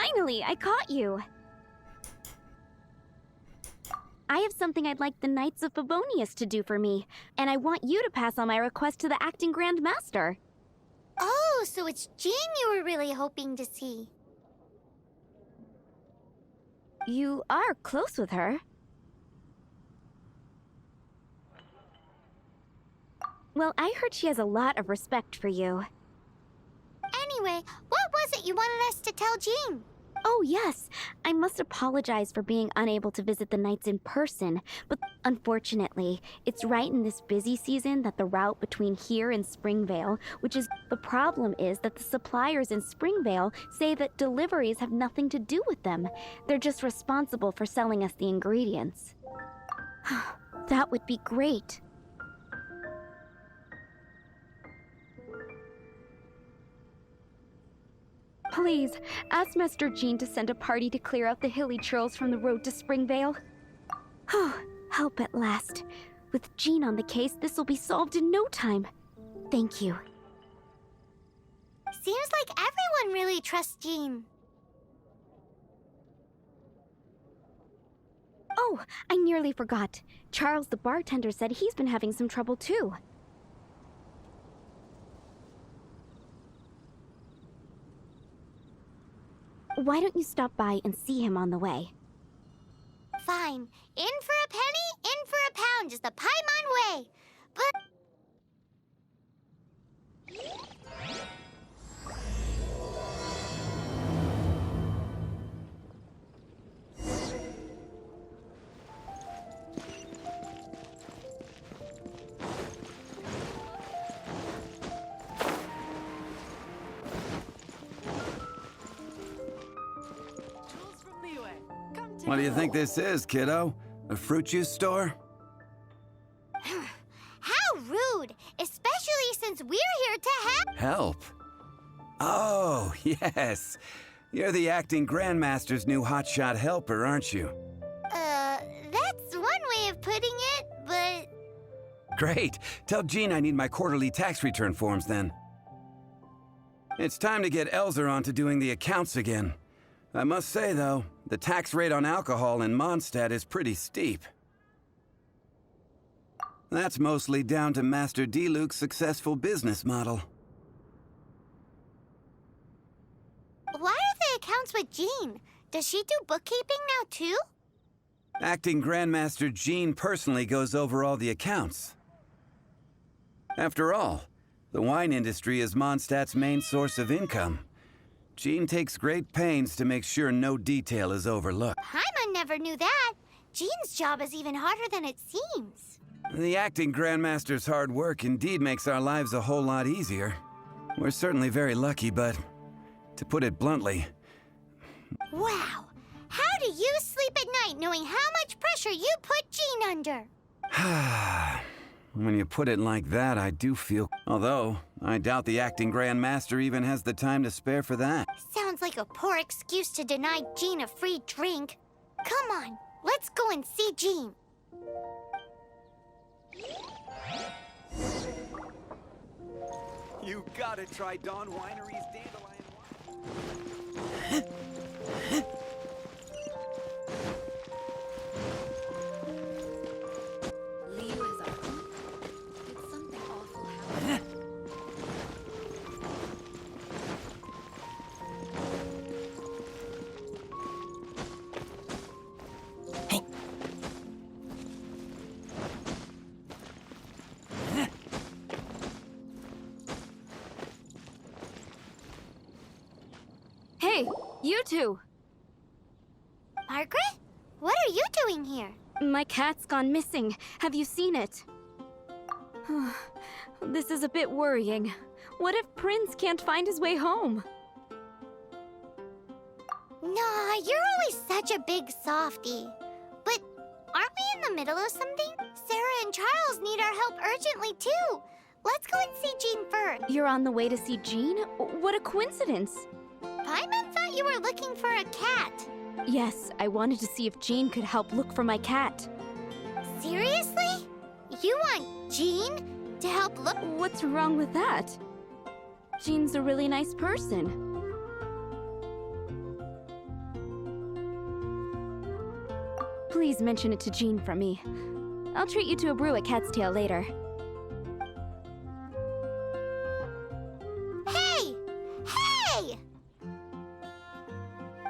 Finally, I caught you! I have something I'd like the Knights of Favonius to do for me, and I want you to pass on my request to the acting Grand Master. Oh, so it's Jean you were really hoping to see. You are close with her. Well, I heard she has a lot of respect for you. Anyway, what was it you wanted us to tell Jean? Oh, yes. I must apologize for being unable to visit the Knights in person, but unfortunately, it's right in this busy season that the route between here and Springvale, which is the problem is that the suppliers in Springvale say that deliveries have nothing to do with them. They're just responsible for selling us the ingredients. That would be great. Please, ask Master Jean to send a party to clear out the hilly trails from the road to Springvale. Help at last. With Jean on the case, this will be solved in no time. Thank you. Seems like everyone really trusts Jean. Oh, I nearly forgot. Charles the bartender said he's been having some trouble too. Why don't you stop by and see him on the way? Fine. In for a penny, in for a pound is the Paimon way. But... What do you think this is, kiddo? A fruit juice store? How rude! Especially since we're here to help. Help? Oh, yes. You're the acting Grandmaster's new hotshot helper, aren't you? That's one way of putting it, but... Great. Tell Jean I need my quarterly tax return forms then. It's time to get Elzer on to doing the accounts again. I must say, though, the tax rate on alcohol in Mondstadt is pretty steep. That's mostly down to Master D-Luke's successful business model. Why are the accounts with Jean? Does she do bookkeeping now, too? Acting Grandmaster Jean personally goes over all the accounts. After all, the wine industry is Mondstadt's main source of income. Jean takes great pains to make sure no detail is overlooked. Paimon never knew that. Jean's job is even harder than it seems. The acting Grandmaster's hard work indeed makes our lives a whole lot easier. We're certainly very lucky, but to put it bluntly... Wow! How do you sleep at night knowing how much pressure you put Jean under? When you put it like that, I do feel... Although, I doubt the acting Grandmaster even has the time to spare for that. Sounds like a poor excuse to deny Jean a free drink. Come on, let's go and see Jean. You gotta try Dawn Winery's dandelion wine. Hey, you two! Margaret? What are you doing here? My cat's gone missing. Have you seen it? This is a bit worrying. What if Prince can't find his way home? Nah, you're always such a big softie. But aren't we in the middle of something? Sarah and Charles need our help urgently, too. Let's go and see Jean first. You're on the way to see Jean? What a coincidence! Paimon thought you were looking for a cat. Yes, I wanted to see if Jean could help look for my cat. Seriously? You want Jean to help look? What's wrong with that? Jean's a really nice person. Please mention it to Jean from me. I'll treat you to a brew at Cat's Tail later. Hey! Hey!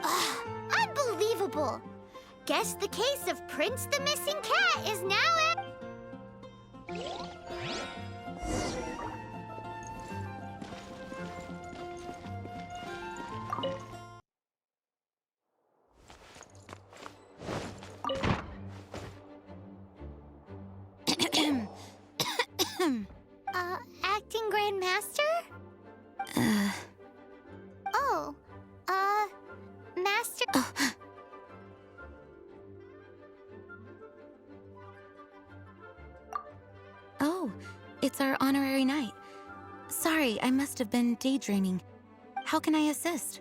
Ugh, unbelievable! Guess the case of Prince the Missing Cat is now at... Acting Grandmaster? Oh, Master... Oh, it's our honorary knight. Sorry, I must have been daydreaming. How can I assist?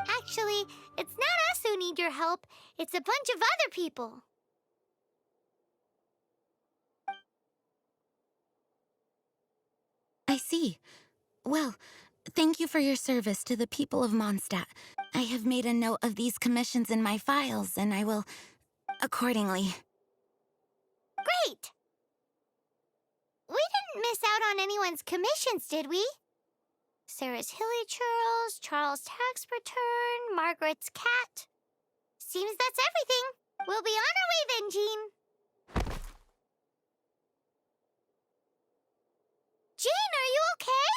Actually, it's not us who need your help. It's a bunch of other people. I see. Well, thank you for your service to the people of Mondstadt. I have made a note of these commissions in my files, and I will... accordingly. Great! We didn't miss out on anyone's commissions, did we? Sarah's Hilly Churls, Charles' tax return, Margaret's cat. Seems that's everything. We'll be on our way then, Jean. Jean, are you okay?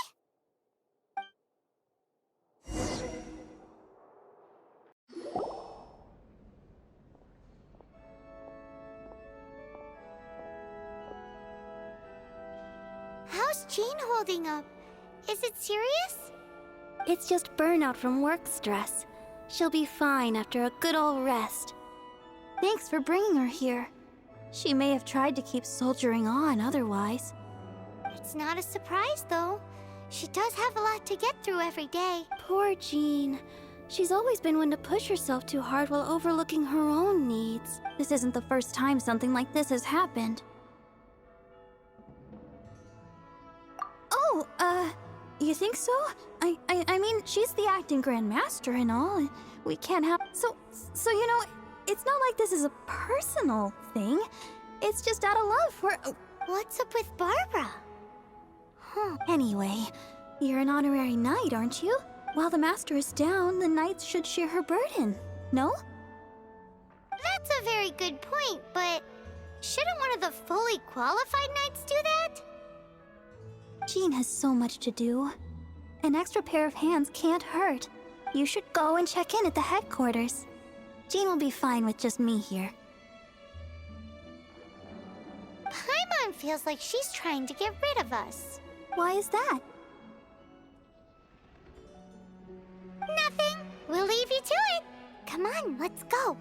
How's Jean holding up? Is it serious? It's just burnout from work stress. She'll be fine after a good old rest. Thanks for bringing her here. She may have tried to keep soldiering on otherwise. It's not a surprise, though. She does have a lot to get through every day. Poor Jean. She's always been one to push herself too hard while overlooking her own needs. This isn't the first time something like this has happened. Oh, you think so? I mean, she's the acting Grandmaster and all, and we can't have... So, you know, it's not like this is a personal thing. It's just out of love for... What's up with Barbara? Anyway, you're an honorary knight, aren't you? While the master is down, the knights should share her burden, no? That's a very good point, but shouldn't one of the fully qualified knights do that? Jean has so much to do. An extra pair of hands can't hurt. You should go and check in at the headquarters. Jean will be fine with just me here. Paimon feels like she's trying to get rid of us. Why is that? Nothing. We'll leave you to it. Come on, let's go.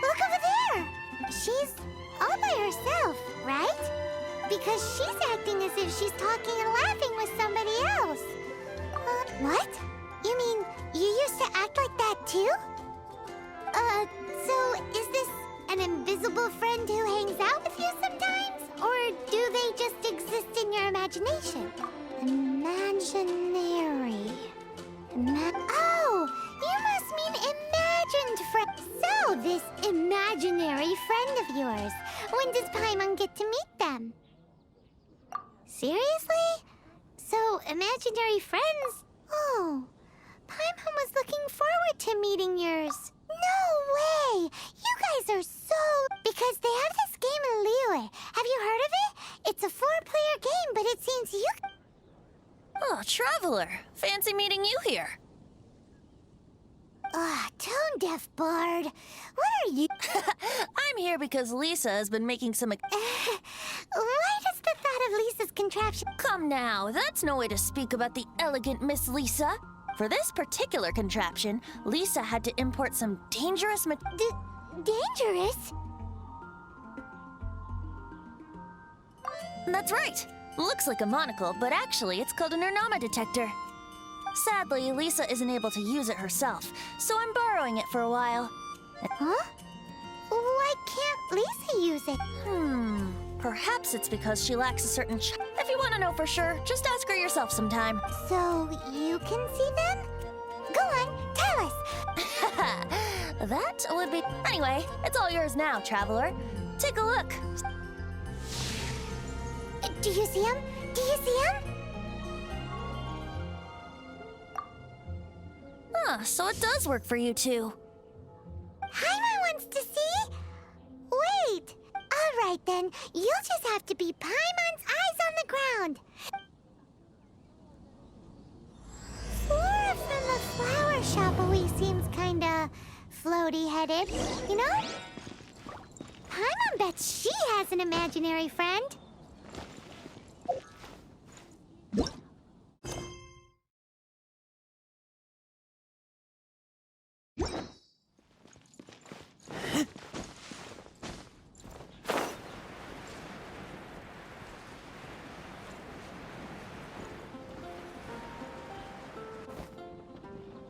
Look over there! She's all by herself, right? Because she's acting as if she's talking and laughing with somebody else. What? You mean you used to act like that too? So is this an invisible friend who hangs out with you sometimes? Or do they just exist in your imagination? Imaginary. Oh, you must mean imagined friend. So, this imaginary friend of yours, when does Paimon get to meet them? Seriously? So, imaginary friends? Oh, Paimon was looking forward to meeting yours. No way! You guys are so... Because they have this game in Liyue. Have you heard of it? It's a 4-player game, but it seems you... Oh, Traveler! Fancy meeting you here. Tone-deaf bard. What are you? I'm here because Lisa has been making some... Why does the thought of Lisa's contraption... Come now, that's no way to speak about the elegant Miss Lisa. For this particular contraption, Lisa had to import some dangerous dangerous? That's right. Looks like a monocle, but actually it's called an anomah detector. Sadly, Lisa isn't able to use it herself, so I'm borrowing it for a while. Huh? Why can't Lisa use it? Perhaps it's because she lacks a certain If you want to know for sure, just ask her yourself sometime. So, you can see them? Go on, tell us! That would be... Anyway, it's all yours now, traveler. Take a look. Do you see him? Do you see him? So it does work for you two. Paimon wants to see? Wait! Alright then, you'll just have to be Paimon's eyes on the ground. Flora from the flower shop always seems kinda floaty-headed, you know? Paimon bets she has an imaginary friend.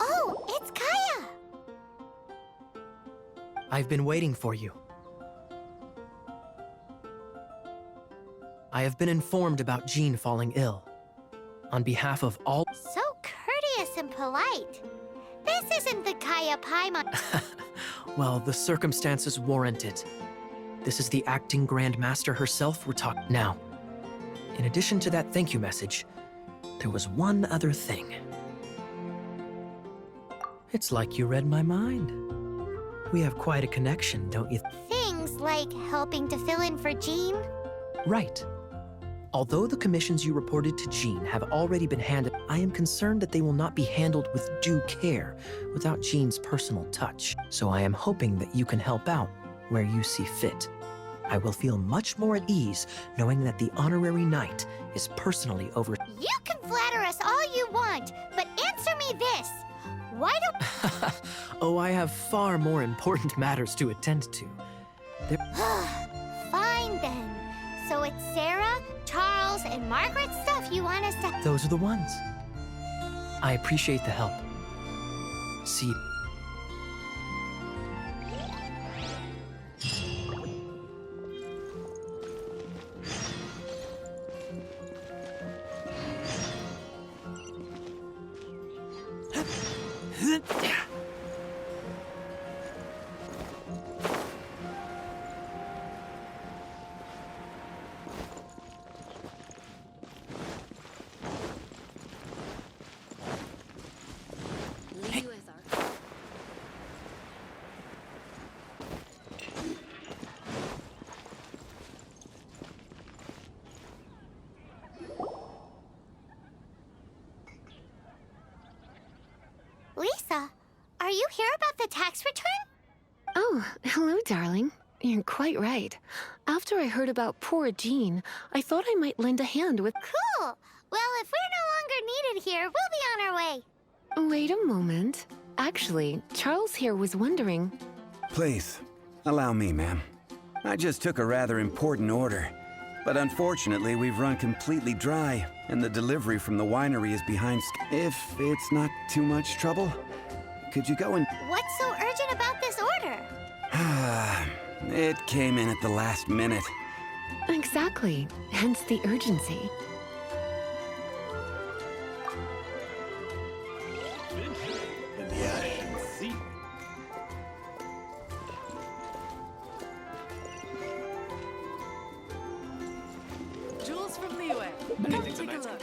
Oh, it's Kaya! I've been waiting for you. I have been informed about Jean falling ill. On behalf of all... So courteous and polite. This isn't the Kaya Paimon. Well, the circumstances warrant it. This is the acting Grand Master herself we're talking now. In addition to that thank you message, there was one other thing. It's like you read my mind. We have quite a connection, don't you? Things like helping to fill in for Jean. Right. Although the commissions you reported to Jean have already been handed, I am concerned that they will not be handled with due care without Jean's personal touch. So I am hoping that you can help out where you see fit. I will feel much more at ease knowing that the honorary knight is personally over... You can flatter us all you want, but answer me this. Why don't... Oh, I have far more important matters to attend to. Fine then. So it's Sarah, Charles, and Margaret's stuff you want us to... Those are the ones. I appreciate the help. See... Lisa, are you here about the tax return? Oh, hello, darling. You're quite right. After I heard about poor Jean, I thought I might lend a hand with... Cool. Well, if we're no longer needed here, we'll be on our way. Wait a moment. Actually, Charles here was wondering... Please, allow me, ma'am. I just took a rather important order. But unfortunately, we've run completely dry, and the delivery from the winery is behind. If it's not too much trouble, could you go and... What's so urgent about this order? It came in at the last minute. Exactly. Hence the urgency. Jules from Leeway. Come take a look.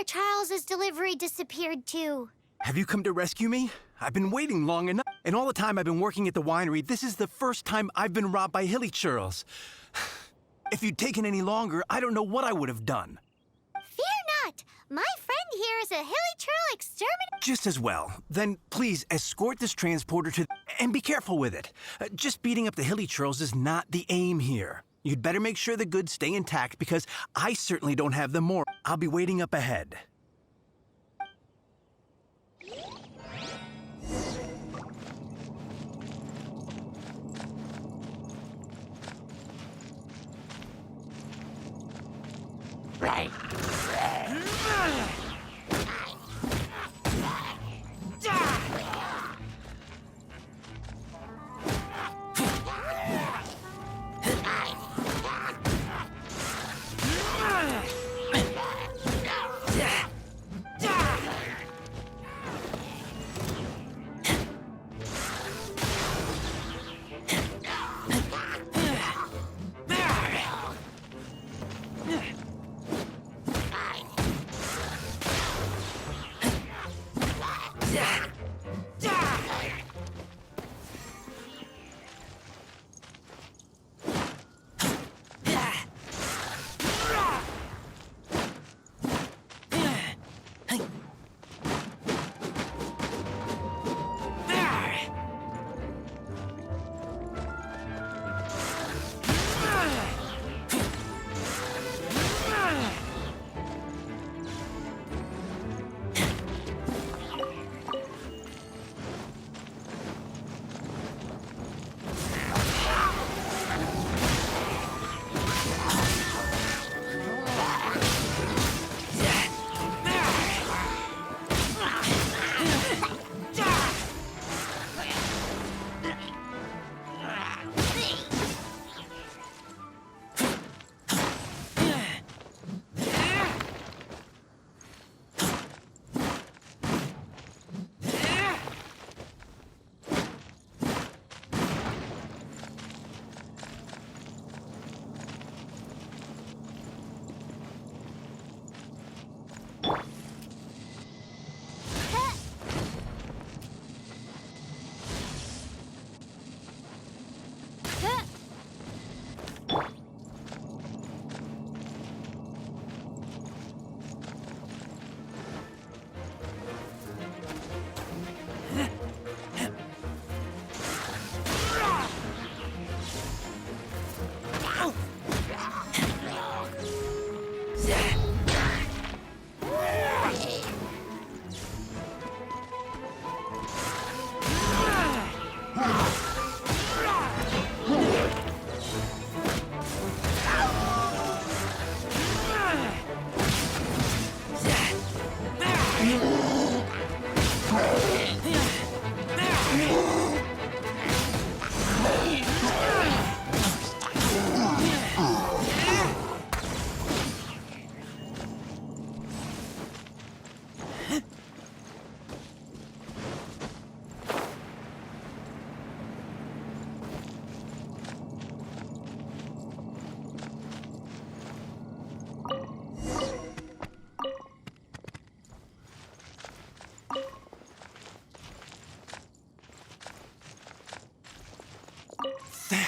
where Charles's delivery disappeared to. Have you come to rescue me? I've been waiting long enough. And all the time I've been working at the winery, this is the first time I've been robbed by hilly churls. If you'd taken any longer, I don't know what I would have done. Fear not! My friend here is a hilly churl exterminator. Just as well. Then please escort this transporter to... And be careful with it. Just beating up the hilly churls is not the aim here. You'd better make sure the goods stay intact because I certainly don't have them more. I'll be waiting up ahead. Right.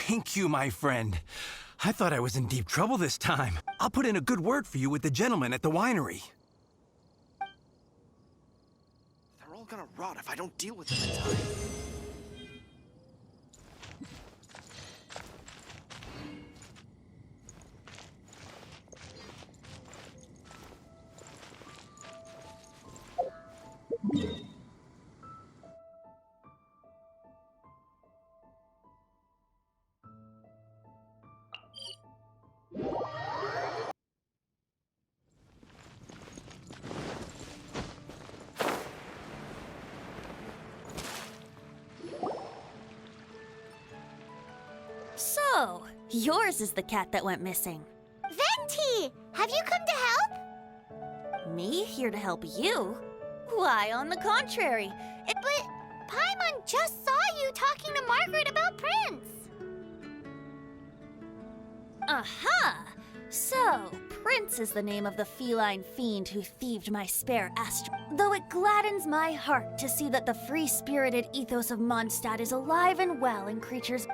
Thank you, my friend. I thought I was in deep trouble this time. I'll put in a good word for you with the gentleman at the winery. They're all gonna rot if I don't deal with them in time. So, yours is the cat that went missing. Venti! Have you come to help? Me here to help you? Why, on the contrary. But Paimon just saw you talking to Margaret about Prince. Aha! So, Prince is the name of the feline fiend who thieved my spare astral. Though it gladdens my heart to see that the free-spirited ethos of Mondstadt is alive and well in creatures.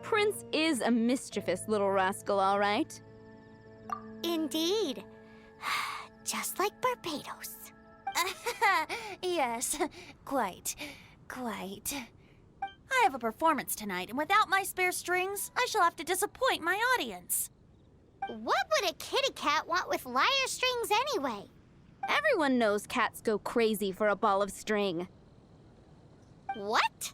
Prince is a mischievous little rascal, all right. Indeed. Just like Barbados. Yes, quite. I have a performance tonight, and without my spare strings, I shall have to disappoint my audience. What would a kitty cat want with lyre strings anyway? Everyone knows cats go crazy for a ball of string. What?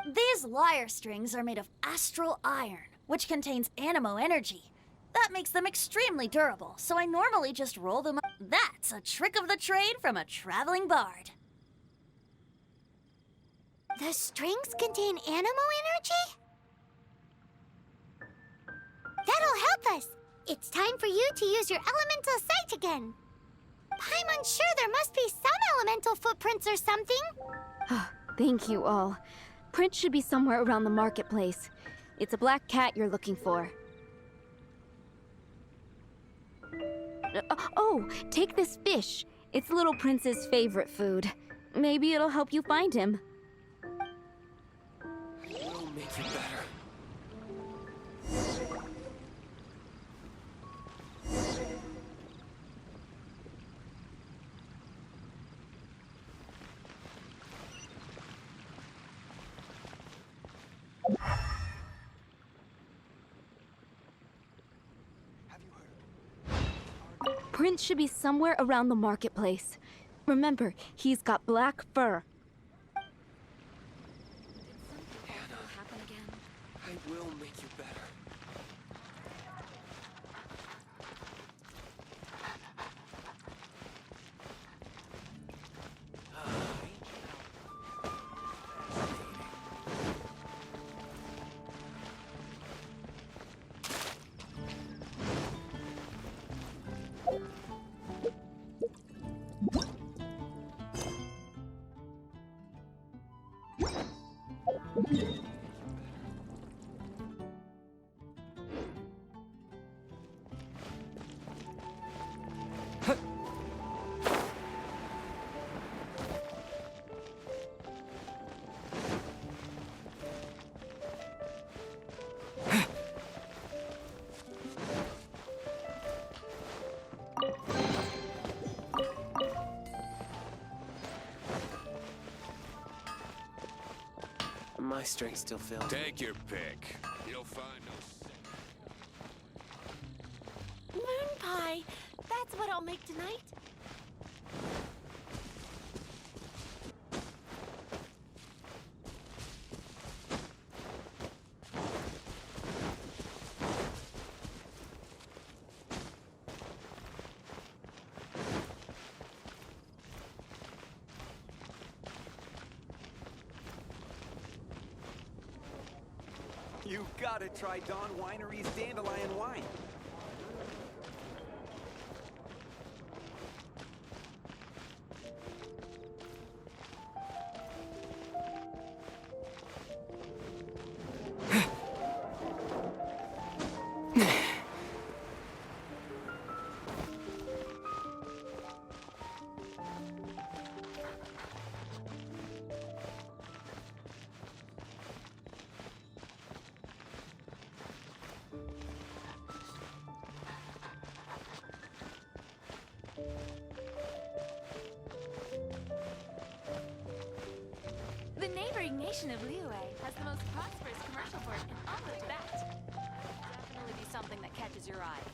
These lyre strings are made of astral iron, which contains animo energy. That makes them extremely durable, so I normally just roll them up. That's a trick of the trade from a traveling bard. The strings contain animo energy? That'll help us. It's time for you to use your elemental sight again. I'm unsure, there must be some elemental footprints or something. Thank you all. Prince should be somewhere around the marketplace. It's a black cat you're looking for. Oh, take this fish. It's little Prince's favorite food. Maybe it'll help you find him. We'll make you better. Prince should be somewhere around the marketplace. Remember, he's got black fur. I will make you better. My strength still filled. Take your pick. You'll find no... Moon pie. That's what I'll make tonight. You gotta try Dawn Winery's Dandelion Wine. The neighboring nation of Liyue has the most prosperous commercial port in all of Teyvat. Definitely be something that catches your eye.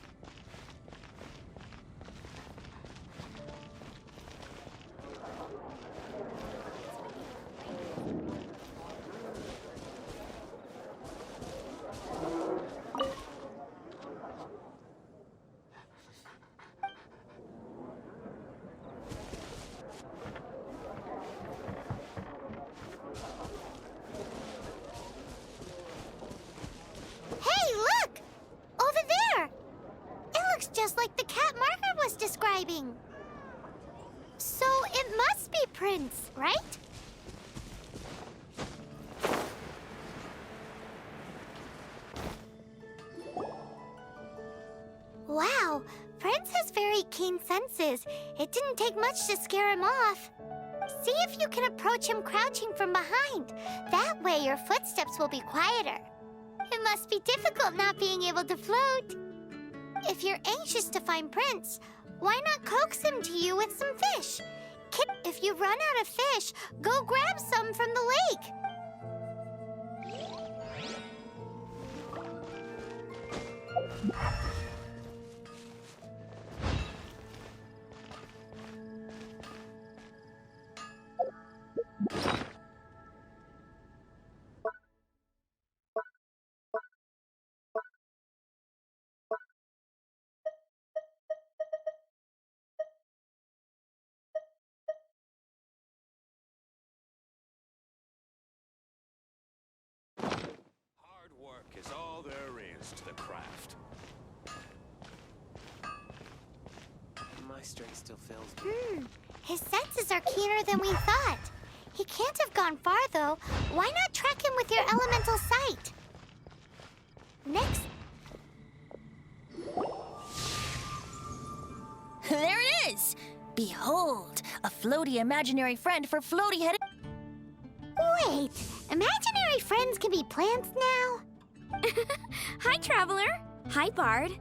Just like the cat Margaret was describing. So it must be Prince, right? defenses. It didn't take much to scare him off. See if you can approach him crouching from behind. That way your footsteps will be quieter. It must be difficult not being able to float. If you're anxious to find Prince, why not coax him to you with some fish? If you run out of fish, go grab some from the lake. Hard work is all there is to the craft. My strength still fails me. His senses are keener than we thought. He can't have gone far, though. Why not track him with your elemental sight? Next. There it is! Behold, a floaty imaginary friend for floaty-headed... Wait, imaginary friends can be plants now? Hi, Traveler. Hi, Bard.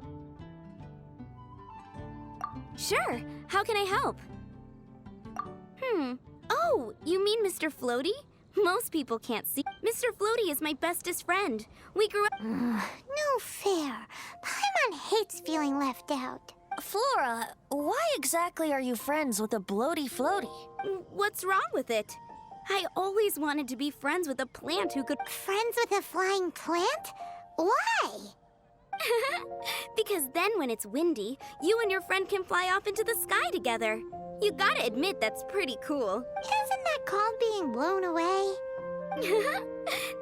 Sure, how can I help? Oh, you mean Mr. Floaty? Most people can't see. Mr. Floaty is my bestest friend. We grew up— No fair. Paimon hates feeling left out. Flora, why exactly are you friends with a bloaty floaty? What's wrong with it? I always wanted to be friends with a plant who could— Friends with a flying plant? Why? Because then when it's windy, you and your friend can fly off into the sky together. You gotta admit that's pretty cool. Isn't that called being blown away?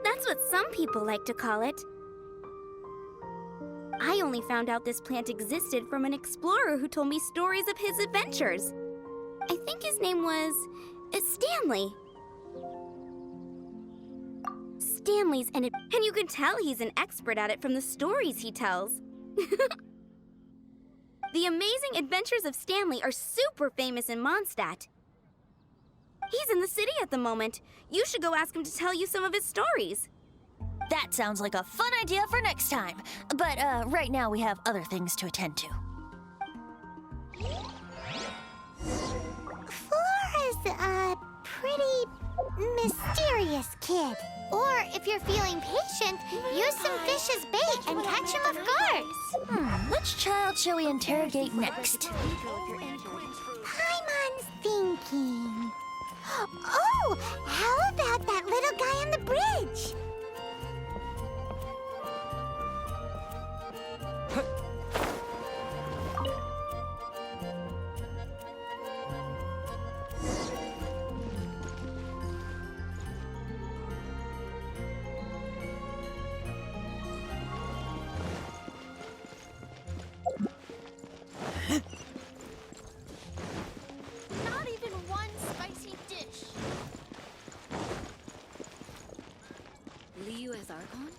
That's what some people like to call it. I only found out this plant existed from an explorer who told me stories of his adventures. I think his name was Stanley. Stanley's and you can tell he's an expert at it from the stories he tells. The amazing adventures of Stanley are super famous in Mondstadt. He's in the city at the moment. You should go ask him to tell you some of his stories. That sounds like a fun idea for next time. But right now we have other things to attend to. Flora's a pretty mysterious kid. Or if you're feeling patient, use some fish as bait and catch him off guard. Which child shall we interrogate next? Paimon's thinking. Oh, how about that little guy on the bridge? Not even one spicy dish. Liu as Archon?